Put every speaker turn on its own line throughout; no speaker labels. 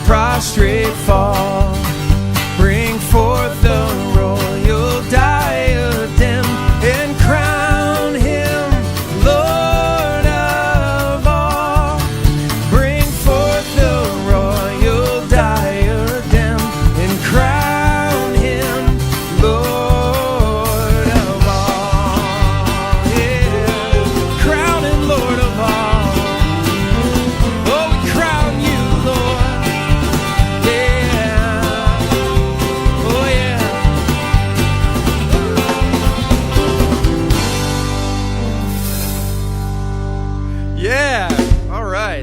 Prostrate fall, bring forth the royal diadem and crown him Lord of all. Bring forth the royal diadem and crown him Lord of all. Yeah, crown him Lord of all. Oh, we crown you, Lord.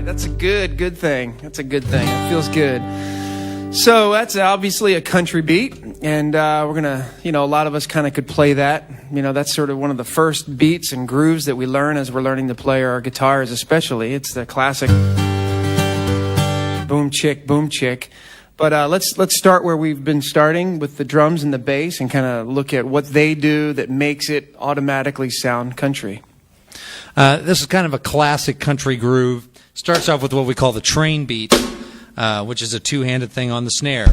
That's a good thing. That's a good thing. It feels good. So that's obviously a country beat, and we're gonna, a lot of us kind of could play that. That's sort of one of the first beats and grooves that we learn as we're learning to play our guitars, especially. It's the classic boom chick. But let's start where we've been starting with the drums and the bass, and kind of look at what they do that makes it automatically sound country.
This is kind of a classic country groove. Starts off with what we call the train beat, which is a two-handed thing on the snare.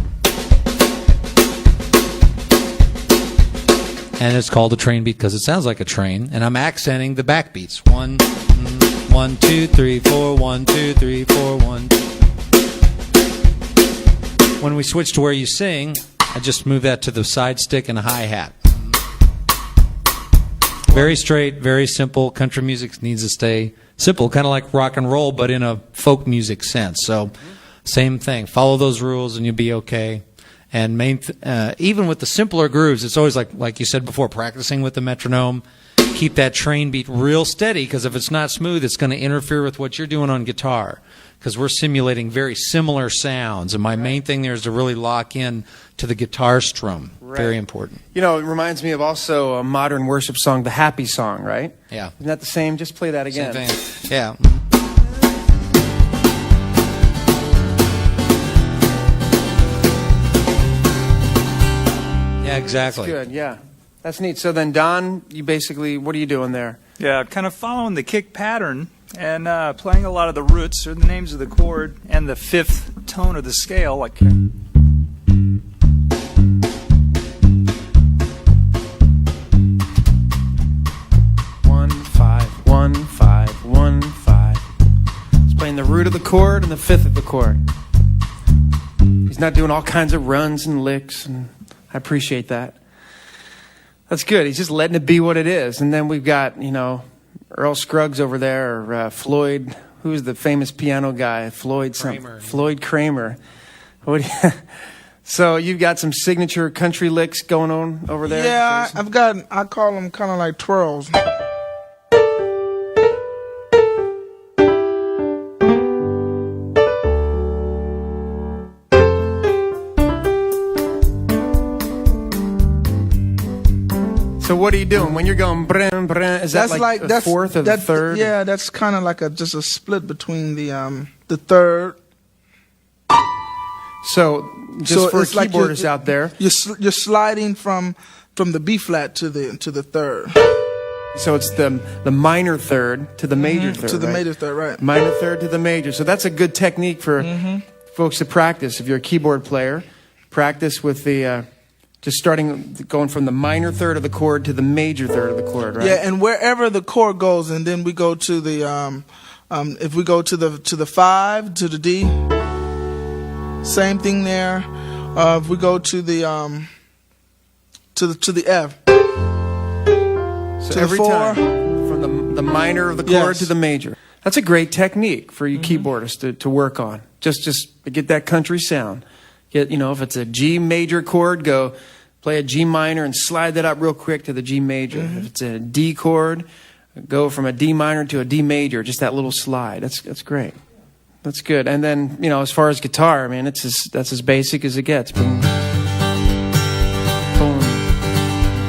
And it's called a train beat because it sounds like a train. And I'm accenting the back beats. 1, 1, 2, 3, 4, 1, 2, 3, 4, 1. When we switch to where you sing, I just move that to the side stick and a hi-hat. Very straight, very simple. Country music needs to stay simple, kind of like rock and roll, but in a folk music sense. So, same thing. Follow those rules, and you'll be okay. And even with the simpler grooves, it's always like you said before, practicing with the metronome. Keep that train beat real steady, because if it's not smooth, it's going to interfere with what you're doing on guitar. Because we're simulating very similar sounds, and my main thing there is to really lock in to the guitar strum. Right. Very important.
It reminds me of also a modern worship song, the Happy Song, right?
Yeah.
Isn't that the same? Just play that again.
Same thing. Yeah. Yeah, exactly.
That's good, yeah. That's neat. So then, Don, what are you doing there?
Yeah, kind of following the kick pattern and playing a lot of the roots or the names of the chord and the fifth tone of the scale, like.
1 5 1 5. He's playing the root of the chord and the fifth of the chord. He's not doing all kinds of runs and licks, and I appreciate that. That's good. He's just letting it be what it is. And then we've got, Earl Scruggs over there, or Floyd. Who's the famous piano guy? Floyd Kramer. So you've got some signature country licks going on over there?
Yeah, I call them kind of like twirls.
So what are you doing when you're going brum, brum? Is that like the fourth or the third?
Yeah, that's kind of like just a split between the third.
So just for keyboardists out there,
you're sliding from the B flat to the third.
So it's the minor third to the major third.
To the major third, right?
Minor third to the major. So that's a good technique for folks to practice. If you're a keyboard player, practice with the. Just going from the minor third of the chord to the major third of the chord, right?
Yeah, and wherever the chord goes, and then we go to the, if we go to the 5, to the D, same thing there. If we go to the F,
so every 4, time from the minor of the chord to the major. That's a great technique for you keyboardists to work on. Just to get that country sound. If it's a G major chord, go play a G minor and slide that up real quick to the G major. If it's a D chord, go from a D minor to a D major, just that little slide. That's great. That's good. And then, as far as guitar, that's as basic as it gets. Boom. Boom.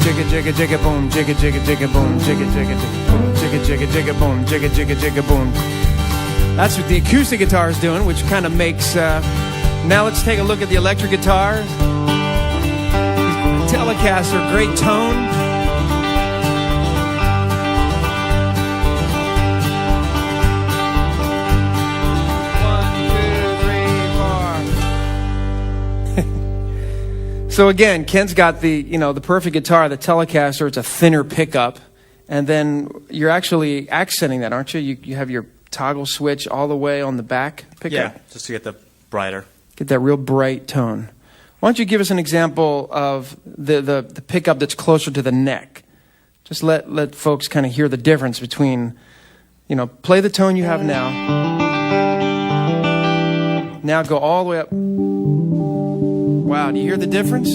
Jigga jigga jigga boom, jigga jigga jigga boom, jigga jigga jigga boom, jigga jigga jigga boom, jigga jigga jigga boom. That's what the acoustic guitar is doing, which kind of makes. Now let's take a look at the electric guitar. Telecaster, great tone. So again, Ken's got the perfect guitar, the Telecaster. It's a thinner pickup, and then you're actually accenting that, aren't you? You have your toggle switch all the way on the back pickup.
Yeah, just to get the brighter.
Get that real bright tone. Why don't you give us an example of the pickup that's closer to the neck? Just let folks kind of hear the difference between, play the tone you have now. Now go all the way up. Wow, do you hear the difference?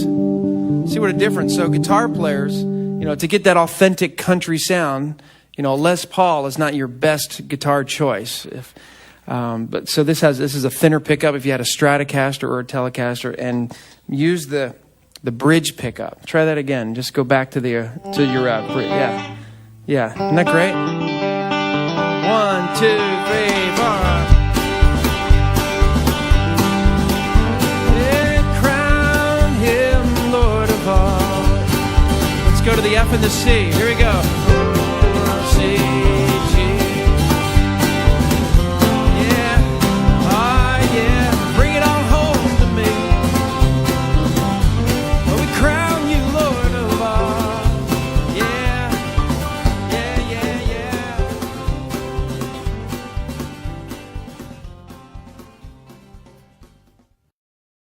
See what a difference. So guitar players, to get that authentic country sound, Les Paul is not your best guitar choice. But so this is a thinner pickup if you had a Stratocaster or a Telecaster, and use the bridge pickup. Try that again. Just go back to your bridge. Yeah. Isn't that great? 1, 2, 3, 4. Let's go to the F and the C. Here we go.